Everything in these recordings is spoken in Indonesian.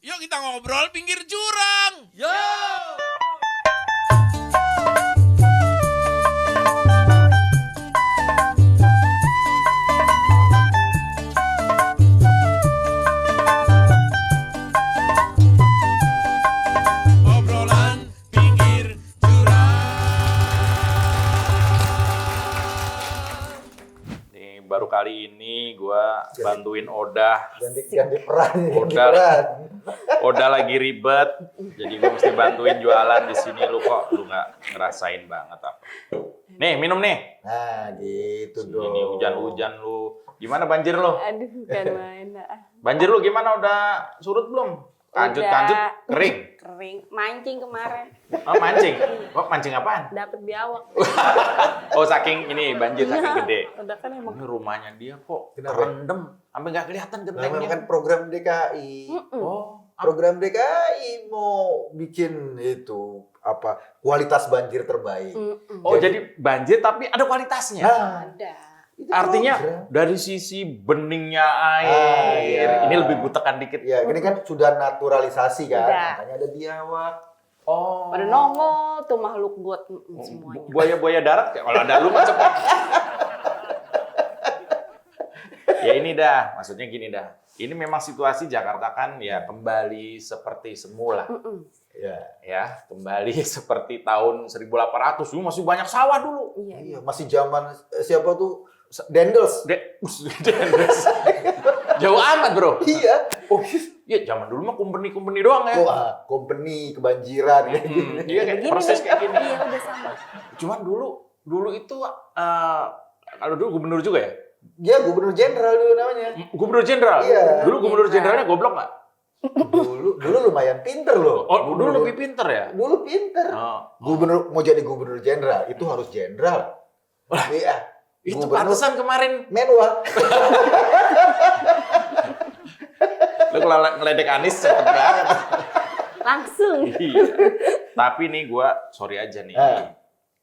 Yuk kita ngobrol pinggir jurang. Yo! Obrolan pinggir jurang. Nih baru kali ini gua bantuin Oda. Ganti peran. Oda lagi ribet, jadi gue mesti bantuin jualan di sini. Lu nggak ngerasain banget apa? Nih minum nih. Nah gitu Ini dong. hujan-hujan lu. Gimana banjir lu? Aduh, bukan main dah. Banjir lu gimana? Udah surut belum? Kanjut-kanjut kering. Kering. Mancing kemarin. Oh mancing? Oh mancing apaan? Dapat biawak. Oh saking ini banjir saking gede. Udah kan emang. Ini rumahnya dia kok Kenapa? kerendam, sampai nggak kelihatan Namanya gentengnya. kan program DKI. Oh, Program DKI mau bikin itu apa kualitas banjir terbaik. oh jadi banjir tapi ada kualitasnya. Nah, Ada. itu Artinya program. dari sisi beningnya air, iya. ini lebih gue tekan dikit. Ya ini kan sudah naturalisasi kan, Udah. makanya ada biawak. Oh. Pada nongol tuh makhluk got semuanya. Buaya-buaya darat, kalau ada lu macam. Ya ini dah, maksudnya gini dah. Ini memang situasi Jakarta kan ya kembali seperti semula. Ya, Ya, kembali seperti tahun 1800. Dulu masih banyak sawah dulu. Iya. iya masih zaman siapa tuh Dendels. Dendes. Jauh amat, Bro. Iya. Oh, Ya, zaman dulu mah company doang ya. wah, company kebanjiran kayak gini. Iya, kayak Begini proses nih. kayak gini. Iya, udah sama. Cuman dulu itu kalau dulu gubernur juga ya? Dia gubernur jenderal dulu namanya. Gubernur jenderal. Iya. Dulu gubernur jenderalnya goblok nggak? Dulu lumayan pinter loh. Oh, dulu lebih pinter ya? Dulu pinter. Oh. Gubernur mau jadi gubernur jenderal itu harus jenderal. Iya. Itu Gubernur pantesan kemarin menwa. lu kalau ngeledek Anies cepet banget. Langsung. Iya. Tapi nih gua sorry aja nih.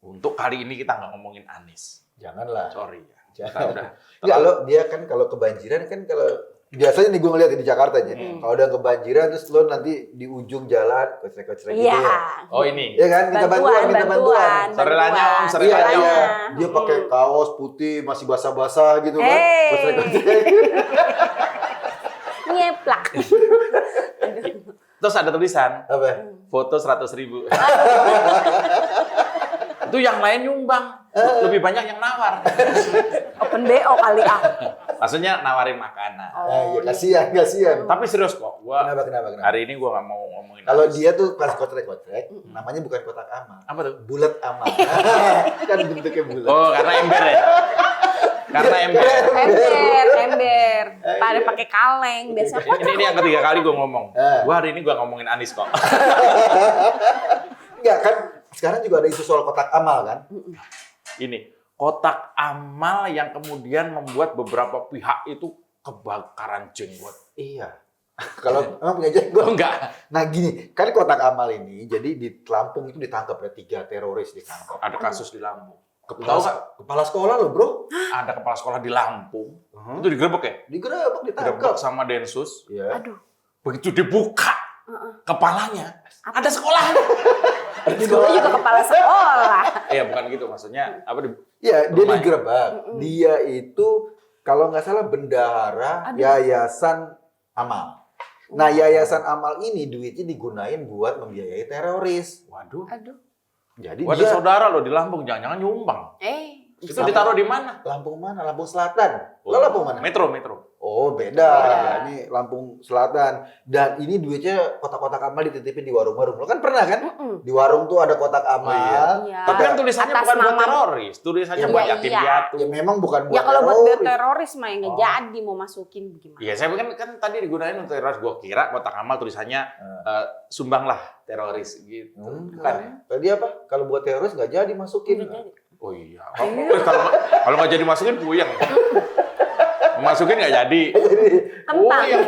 Untuk kali ini kita nggak ngomongin Anies. Janganlah. Sorry ya. Kita Jangan. udah Enggak lo dia kan kalau kebanjiran kan kalau biasanya nih gue ngeliat di Jakarta aja. Kalau udah kebanjiran terus lo nanti di ujung jalan kocrek-kocrek gitu Iya. ya. Oh ini. Iya kan minta minta bantuan. Serelanya, Om, Iya, serelanya. iya. Dia pakai kaos putih masih basah-basah gitu kan. Kocrek-kocrek. Nyeplak. Terus ada tulisan Apa? foto 100.000. Itu yang lain nyumbang. Lebih banyak yang nawar. Open BO kali ah. Maksudnya nawarin makanan. Nah, iya, kasihan. Tapi serius kok, gua Kenapa? hari ini gua nggak mau ngomongin Kalau Anies. dia tuh pas kocrek-kocrek, namanya bukan kotak amal. Apa tuh? Bulat amal. Kan bentuknya bulat. Oh, karena ember ya? Karena ember. Ember. Pada pakai kaleng biasa. Ini yang ketiga kali gue ngomong. Eh. Gue hari ini gue ngomongin Anies kok. Enggak kan sekarang juga ada isu soal kotak amal kan? Ini kotak amal yang kemudian membuat beberapa pihak itu kebakaran jenggot. Iya. Kalau emang punya jenggot. Oh enggak. Nah gini, kan kotak amal ini jadi di Lampung itu ditangkap ada 3 teroris ditangkap. Ada kasus di Lampung. Tahu Kepala, nggak? kepala sekolah loh bro, Ada kepala sekolah di Lampung. Itu digerebek ya? digerebek Digerebek ditangkap. sama Densus. Iya. Aduh. Begitu dibuka kepalanya, ada sekolah. Dulu juga kepala sekolah. Iya bukan gitu maksudnya. Apa? Iya, dia Rumah. digerebek. Dia itu kalau nggak salah bendahara yayasan amal. Nah yayasan amal ini duitnya digunain buat membiayai teroris. Waduh. Aduh. Jadi Ada dia saudara loh di Lampung, jangan-jangan nyumbang. Itu Sama- ditaruh di mana? Lampung mana? Lampung Selatan. Lo Lampung mana? Metro. Oh beda, Beda. ini Lampung Selatan. Dan ini duitnya kotak-kotak amal dititipin di warung-warung. Lo kan pernah kan? Di warung tuh ada kotak amal. Iya. Tapi kan tulisannya Atas bukan buat nama- teroris, tulisannya Iya, buat iya. yatim piatu. Ya memang bukan buat Ya kalau buat teroris. teroris mah ya nggak Oh. jadi mau masukin gimana? Iya, saya kan tadi digunain untuk teroris. Gua kira kotak amal tulisannya sumbanglah teroris gitu. Bukan ya? Tadi apa? Kalau buat teroris nggak jadi masukin. Nggak jadi. Oh iya. Kalau nggak jadi masukin puyeng. Masukin nggak jadi. Kentang. Puyeng.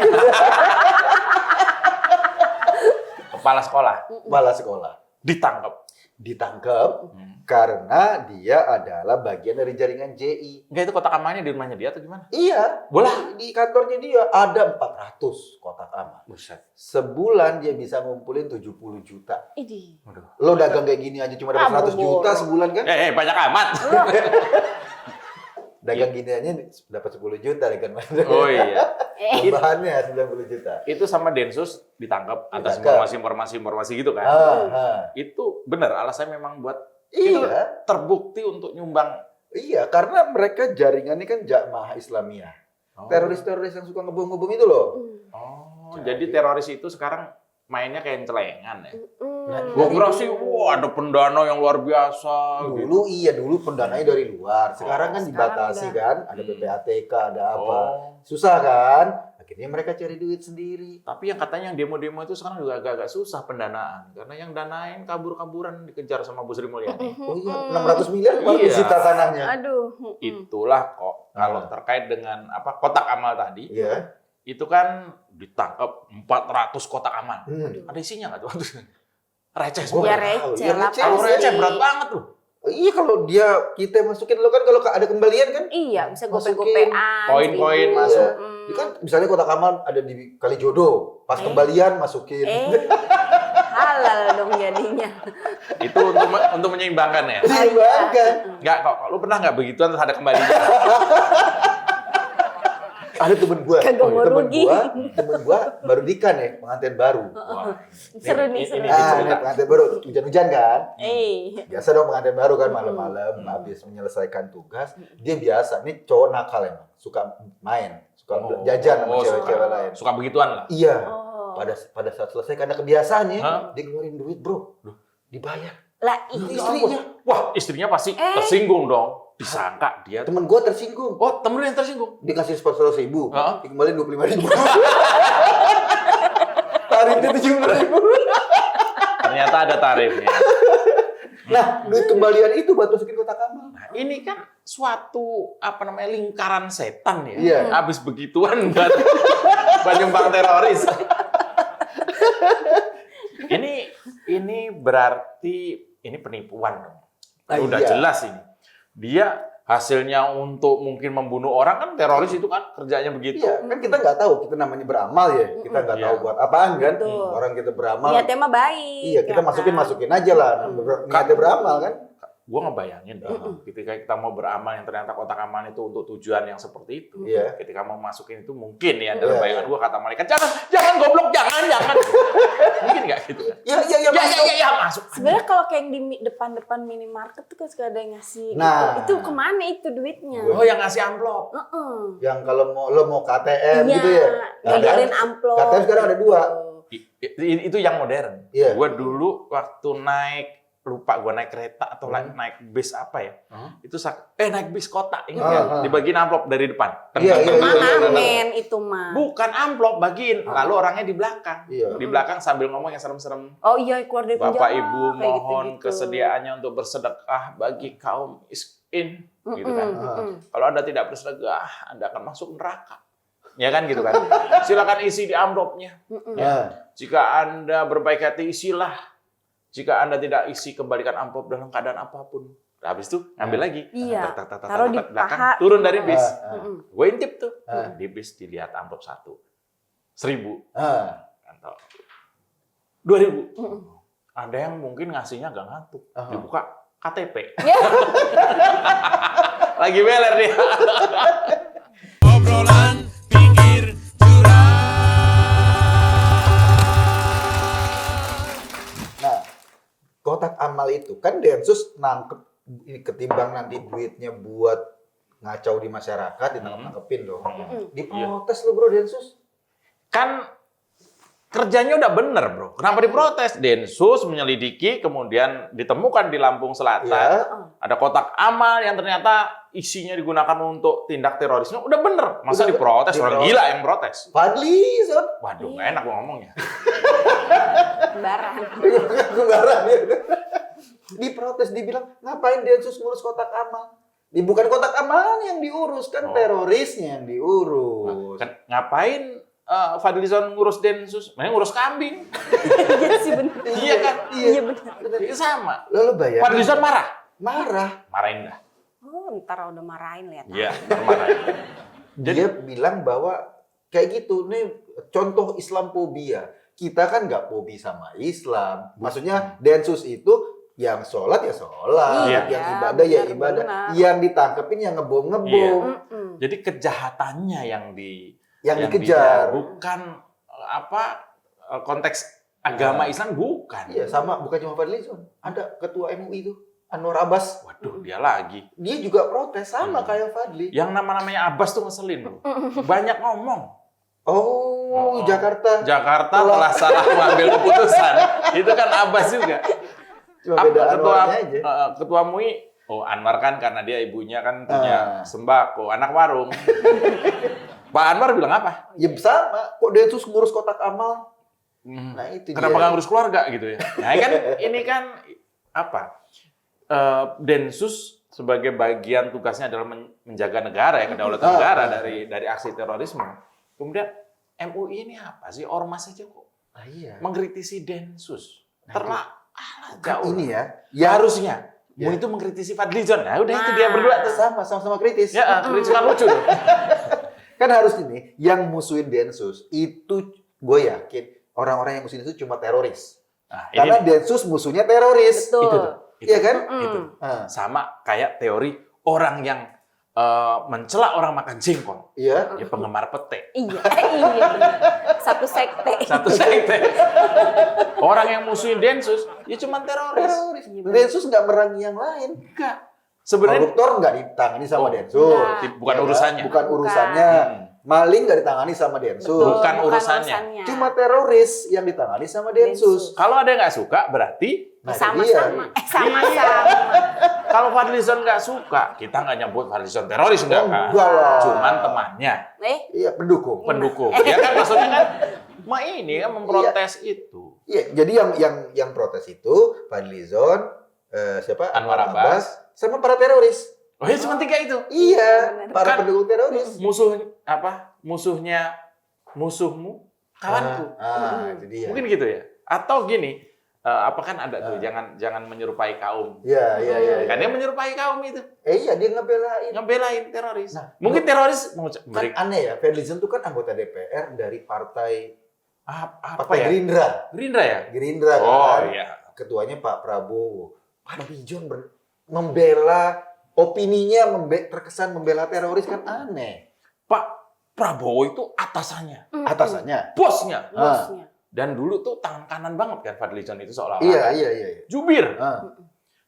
Kepala sekolah Kepala sekolah ditangkap. ditangkap Karena dia adalah bagian dari jaringan JI. Enggak, itu kotak amalnya di rumahnya dia atau gimana? Iya, Bola. di kantornya dia ada 400 kotak amal. Buset. Sebulan dia bisa ngumpulin 70 juta. Idih. Waduh. Lo dagang kayak gini aja cuma dapat 100 juta Boro-boro. sebulan kan? Banyak amat. Dagang gini aja dapat 10 juta dengan Oh iya. tambahannya 90 juta. Itu sama Densus ditangkap atas Ditangkap. informasi gitu kan. Itu benar alasannya memang buat itu Iya, terbukti untuk nyumbang. iya, karena mereka jaringannya kan Jamaah Islamiyah. Teroris-teroris yang suka ngebom-ngebom itu loh. Jadi teroris itu sekarang mainnya kayak celengan ya. Nah, Gua kira sih, wah ada pendana yang luar biasa. Dulu dulu pendananya dari luar. Sekarang kan sekarang dibatasi udah. kan, ada PPATK, ada apa. Oh. Susah kan? Akhirnya mereka cari duit sendiri. Tapi yang katanya yang demo-demo itu sekarang juga agak-agak susah pendanaan. Karena yang danain kabur-kaburan dikejar sama Bu Sri Mulyani. Oh iya, 600 miliar baru Iya. disita tanahnya. Aduh. Itulah kok kalau terkait dengan apa kotak amal tadi, Iya. itu kan ditangkap 400 kotak amal. Ada isinya nggak tuh? Receh semua. Ya Gua nggak tahu. receh Ya, lah receh. Kalau receh pasti. berat banget tuh. Iya, kalau kita masukin lo kan kalau ada kembalian kan? Iya, bisa Masukin gope-gopean. koin-koin 1000. masuk. Itu kan misalnya kotak amal ada di Kalijodo, pas kembalian masukin. Halal dong jadinya. Itu untuk menyeimbangkan ya. Dibangkan. Enggak kok. Lu pernah nggak begituan terus ada kembalinya? Ada temen gua, Kagak mau rugi. temen gua baru nikah nih, pengantin baru. Wah. Seru nih, seru. Ini Ah, cerita. pengantin baru, hujan-hujan kan? Biasa dong pengantin baru kan malam-malam habis menyelesaikan tugas, dia biasa nih cowok nakal emang, suka main, suka jajan sama cewek-cewek lain. Suka begituan lah. Iya. Oh. Pada saat selesai karena kebiasaannya, Hah? dia ngeluarin duit, Bro. Dibayar. Lah Istrinya. Wah, istrinya pasti tersinggung dong. Disangka dia. Temen gua tersinggung. Oh, temen lu yang tersinggung? Dikasih 400.000, Heeh. dikembaliin 25.000. Tarifnya 70.000. Ternyata ada tarifnya. Nah, duit kembalian itu buat masukin kotak amal. Nah, ini kan suatu lingkaran setan ya. Iya. Habis begituan buat nyumbang teroris. ini berarti ini penipuan dong. Udah Iya. jelas ini. Dia hasilnya untuk mungkin membunuh orang kan teroris itu kan kerjanya begitu. Iya, kan kita nggak tahu, kita namanya beramal ya. Kita nggak tahu Iya. buat apaan kan. Betul. Orang kita beramal. niatnya mah baik. Iya, kita ya kan? masukin aja lah. Niatnya beramal kan. Gue ngebayangin dong, ketika kita mau beramal yang ternyata kotak amal itu untuk tujuan yang seperti itu. Iya. Ketika mau masukin itu mungkin ya dalam Iya. bayangan gue kata malaikat jangan goblok jangan. Mungkin nggak gitu kan? Iya, masuk. Ya masuk. Sebenarnya kalau kayak yang di depan-depan minimarket tuh kan suka ada yang ngasih Nah. itu kemana itu duitnya? Oh yang ngasih amplop. Yang kalau lo mau KTM gitu ya. Gambarin amplop. KTM sekarang ada 2. Itu yang modern. Iya. Gue dulu waktu lupa gue naik kereta atau naik bis apa ya? Itu naik bis kota ingat kan? Dibagiin amplop dari depan. Iya. Amen itu mah. Bukan amplop bagiin, lalu orangnya di belakang. Iya. Di belakang sambil ngomong yang serem-serem. Oh iya keluar dari penjara. Bapak Ibu kayak mohon gitu-gitu. kesediaannya untuk bersedekah bagi kaum miskin, gitu kan. Kalau Anda tidak bersedekah, Anda akan masuk neraka. Ya kan gitu kan. Silakan isi di amplopnya. Ya. Jika Anda berbaik hati isilah. Jika Anda tidak isi kembalikan amplop dalam keadaan apapun. Habis itu ambil lagi. Iya. Tak, Taruh di belakang, paha. turun dari bis. Gue intip tuh. Ah. Di bis dilihat amplop 1. 1.000. Ah. Atau 2.000. Ada yang mungkin ngasihnya agak ngantuk. Dibuka KTP. Lagi beler dia. Obrolan pinggir jurang. Nah, kotak amal itu kan Densus nangkep ini ketimbang nanti duitnya buat ngacau di masyarakat, ditangkep-tangkepin dong. Diprotes lo bro Densus. Kan kerjanya udah bener bro. Kenapa diprotes? Densus menyelidiki, kemudian ditemukan di Lampung Selatan. Ya. Ada kotak amal yang ternyata isinya digunakan untuk tindak terorisme. Udah bener. Masa Udah diprotes? Orang diprotes. gila yang protes. Fadli, Son. Waduh, nggak enak gua ngomongnya. Sembarang. Kembaran ya. Diprotes, dibilang ngapain Densus ngurus kotak amal? Bukan kotak amal yang diurus, kan terorisnya yang diurus. Kan, ngapain Fadlizon ngurus Densus? Mending ngurus kambing. Iya sih bener. Iya kan? Iya bener. Itu sama. Lo bayangin. Fadlizon marah. marah. Marahin dah. Oh, ntar udah marahin lihat. Iya, marahin. Dia bilang bahwa kayak gitu, nih contoh Islamophobia. Kita kan nggak fobi sama Islam. Maksudnya Densus itu yang sholat ya sholat, Iya. yang ibadah ya Benar, ibadah. benar. Yang ditangkepin yang ngebom-ngebom, Jadi kejahatannya yang yang dikejar. bukan konteks agama Islam bukan. Iya, sama bukan cuma Fadlizon. Ada ketua MUI itu, Anwar Abbas. Waduh, dia lagi. Dia juga protes sama kayak Fadli. Yang namanya Abbas tuh ngeselin loh. Banyak ngomong. Oh, Jakarta. Jakarta telah salah mengambil keputusan. Itu kan Abbas juga. Cuma beda Anwarnya aja. Ketua MUI, Anwar kan karena dia ibunya kan punya sembako, anak warung. Pak Anwar bilang apa? Ya sama, kok Densus ngurus kotak amal? Nah itu Kenapa dia. nggak ngurus keluarga gitu ya? Nah kan ini kan apa? Densus sebagai bagian tugasnya adalah menjaga negara ya, kedaulatan negara dari aksi terorisme. Kemudian MUI ini apa sih? Ormas aja kok Iya. mengkritisi Densus. Kan Jauh. ini ya. Ya harusnya. Ya. MUI itu mengkritisi Fadlizon. Nah udah itu dia berdua tuh. Sama-sama kritis. Ya, kritikan lucu tuh. Kan harus ini, yang musuhin Densus itu gue yakin orang-orang yang musuhin itu cuma teroris. Nah, Karena ini Densus musuhnya teroris. Betul. itu tuh. Iya kan? Itu. Ah, Sama kayak teori orang yang mencela orang makan jengkol. iya. Ya penggemar pete. Iya, iya benar. Satu sekte. Satu sekte. Orang yang musuhin Densus, ya cuma teroris. Teroris. Densus nggak merangi yang lain. Enggak. Sebenarnya Koruptor nggak ditangani sama Oh, Densus. enggak. bukan Ya kan? urusannya. Bukan urusannya. Hmm. Maling nggak ditangani sama Densus. Betul, Bukan urusannya. Cuma teroris yang ditangani sama Densus. Kalau ada yang nggak suka, berarti Nah, itu Sama-sama. dia. Sama-sama. kalau Fadlizon nggak suka, kita nggak nyebut Fadlizon teroris enggak Oh, kan? enggak lah. Cuman temannya, Iya, pendukung. pendukung. Ya kan maksudnya kan, ini kan memprotes itu. Iya, jadi yang protes itu Fadlizon, siapa? Anwar Abbas. Sama para teroris. Oh ya cuma 3 itu. Iya, Benar. para Kan- pendukung teroris. Musuhnya musuhmu, kawanku. Itu dia. Mungkin gitu ya. Atau gini, apa kan ada tuh jangan menyerupai kaum. Iya. Kan dia menyerupai kaum itu, Iya, dia ngebelain. ngebelain teroris. Nah, Mungkin teroris Kan aneh ya, Fadlizon itu kan anggota DPR dari partai apa Partai ya? Gerindra. Gerindra ya? Gerindra Oh kan. iya. Ketuanya Pak Prabowo. Fadlizon membela opininya terkesan membela teroris kan aneh. Pak Prabowo itu atasannya, Atasannya. bosnya. Bosnya. Dan dulu tuh tangan kanan banget kan Fadlizon itu seolah-olah. Iya. Jubir. Ah,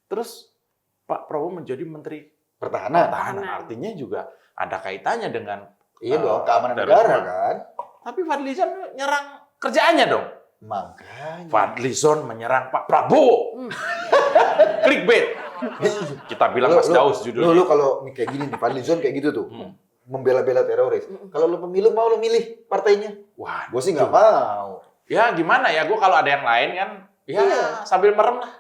Terus Pak Prabowo menjadi Menteri pertahanan. Pertahanan. Artinya juga ada kaitannya dengan Iya dong, keamanan terorisme. negara kan. Tapi Fadlizon nyerang kerjaannya dong. Makanya. Fadlizon menyerang Pak Prabowo. Clickbait. Kita bilang mas Daus judulnya. Lu kalau kayak gini nih, Fadlizon kayak gitu tuh. Membela-bela teroris. Kalau lu pemilu mau lu milih partainya? Wah, Gue sih nggak mau. ya gimana ya? Gue kalau ada yang lain kan, ya Iya. sambil merem lah.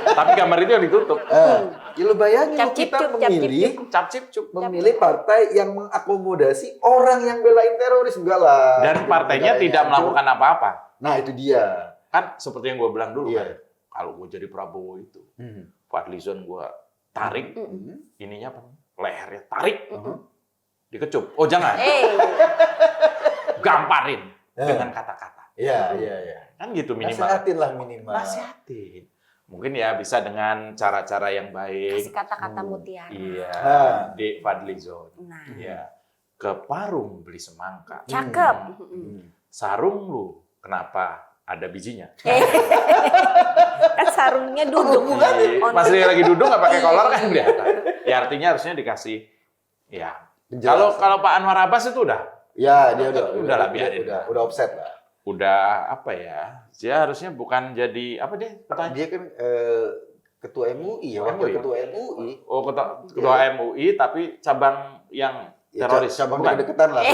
Tapi gambar itu yang ditutup. Ya lu bayangin Cap lu cip kita cup, cap cip memilih Cap cip cup. memilih partai yang mengakomodasi orang yang belain teroris enggak lah. Dan partainya tidak melakukan apa-apa. Nah itu dia. Kan seperti yang gue bilang dulu Iya. kan. Kalau gue jadi Prabowo itu, Fadlizon gue tarik, ininya apa? Lehernya tarik, dikecup. Oh jangan, gamparin dengan kata-kata. Iya. Kan gitu minimal. Nasihatin lah minimal. Nasihatin. Mungkin ya bisa dengan cara-cara yang baik. Kasih kata-kata mutiara. Iya, di Fadlizon. Nah, Iya. Ke Parung beli semangka. cakep. Sarung lu, kenapa ada bijinya? Kan sarungnya duduk. Pas dia lagi duduk nggak pakai kolor kan kelihatan. Ya artinya harusnya dikasih. Ya. Kalau Pak Anwar Abbas itu udah Ya dia Udah lah, biarin. Udah offset lah. apa ya? Dia harusnya bukan jadi apa deh? Ketua Dia kan ketua MUI ya, wakil MUI. ketua MUI. Oh, ketua MUI tapi cabang yang Ya, teroris. cabang Bukan? deketan lah.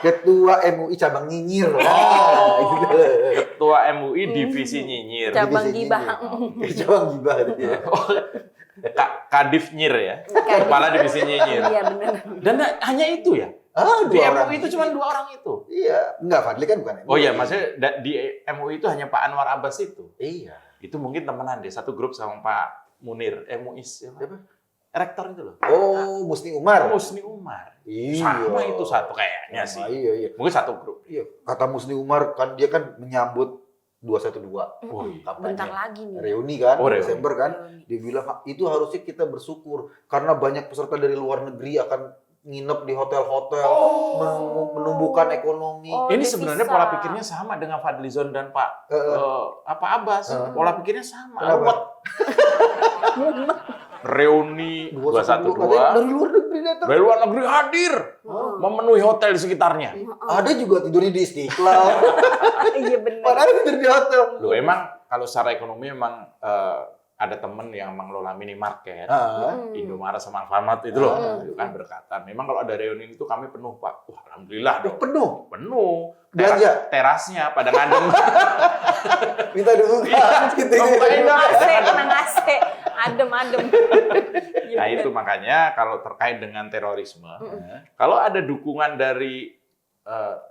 Ketua MUI cabang nyinyir. Oh. Gitu. Ketua MUI divisi nyinyir. Cabang Divisi gibah. nyinyir. Cabang gibah dia. Oh, Kadif nyir ya. Kepala divisi nyinyir. Iya benar. Dan hanya itu ya. Di Dua orang. MUI itu cuma 2 orang itu. Iya, enggak Fadli kan bukan MUI. Oh iya, maksudnya di MUI itu hanya Pak Anwar Abbas itu. Iya. Itu mungkin temenan deh, satu grup sama Pak Munir, Muiz. Siapa? Rektor itu loh. Oh, Musni Umar. Musni Umar. Iya. Sama itu satu kayaknya sih. Iya. Mungkin satu grup. Iya. Kata Musni Umar kan dia kan menyambut 212. Bentar lagi nih. Reuni kan, Oh, reuni. Desember kan. Reuni. Dia bilang itu harusnya kita bersyukur karena banyak peserta dari luar negeri akan nginep di hotel-hotel, menumbuhkan ekonomi. Oh, Ini devisa. sebenarnya pola pikirnya sama dengan Fadlizon dan Pak Abbas. Pola pikirnya sama. Kenapa? Ruwet. Reuni 212 dari luar negeri datang. dari luar negeri hadir memenuhi hotel di sekitarnya. Ada juga tidurnya di Istiqlal. Iya benar. Padahal tidur di hotel. Loh, emang kalau secara ekonomi emang ada temen yang mengelola minimarket, Indomaret sama Alfamart itu loh, itu kan berkatan. Memang kalau ada reuni itu kami penuh, Pak. Wah, alhamdulillah dong. Penuh. Teras- Belanja? terasnya pada ngadem. Minta dibuka. gitu. Kena AC, adem. Nah itu makanya kalau terkait dengan terorisme, kalau ada dukungan dari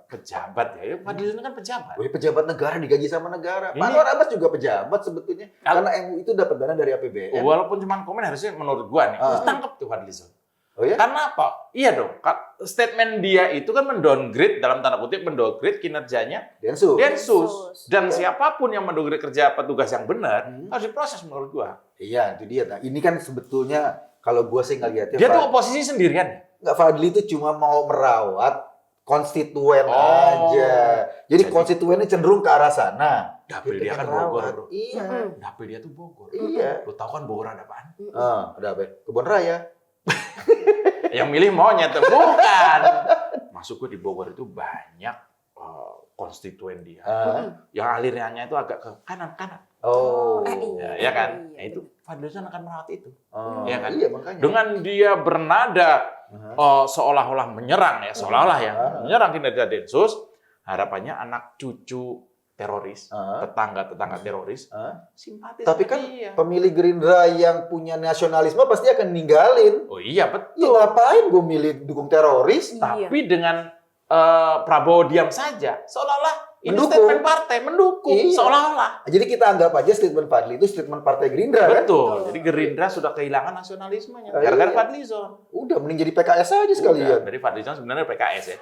pejabat ya Fadlizon kan pejabat. Wih, pejabat negara digaji sama negara. Pak Ini- Anwar Abbas juga pejabat sebetulnya. Kalau- Karena MUI itu dapat dana dari APBN. Walaupun cuma komen harusnya menurut gua nih, Ah. tangkap tuh Fadlizon. Oh ya? Karena apa? Iya dong, statement dia itu kan mendowngrade, dalam tanda kutip mendowngrade kinerjanya Densus. Densus. Dan Iya. siapapun yang mendowngrade kerja petugas yang benar, harus diproses menurut gua. Iya, itu dia. Nah, ini kan sebetulnya kalau gua sih ngeliatnya Dia tuh oposisi sendirian. nggak, Fadli itu cuma mau merawat konstituen Oh. aja. Jadi Jadi- konstituennya cenderung ke arah sana. Dapil dia pengen kan Bogor, rawat. bro. Iya. Dapil dia tuh Bogor. Iya. Lu tahu kan Bogor ada apaan? Ada apa? Kebun Raya. Yang milih monyet, bukan. Masuk gue di Bogor itu banyak konstituen dia. Yang alirannya itu agak ke kanan-kanan. Oh. Ya kan? Iya. Nah, itu Fadlizon akan merawat itu. Oh, Iya kan? Iya, makanya. Dengan dia bernada seolah-olah menyerang ya, seolah-olah ya, menyerang kinerja Densus, harapannya anak cucu teroris, tetangga-tetangga teroris, simpatis. Tapi sama kan dia. pemilih Gerindra yang punya nasionalisme pasti akan ninggalin. Oh iya Ya betul. ngapain gue milih dukung teroris? Iya. Tapi dengan Prabowo diam saja, seolah-olah ini Mendukung. statement partai mendukung, Iya. seolah-olah. Jadi kita anggap aja statement Fadli itu statement partai Gerindra kan? Betul. Jadi Gerindra sudah kehilangan nasionalismenya Oh, gara-gara iya. Fadlizon. Udah mending jadi PKS aja sekalian. Dari Fadlizon sebenarnya PKS ya.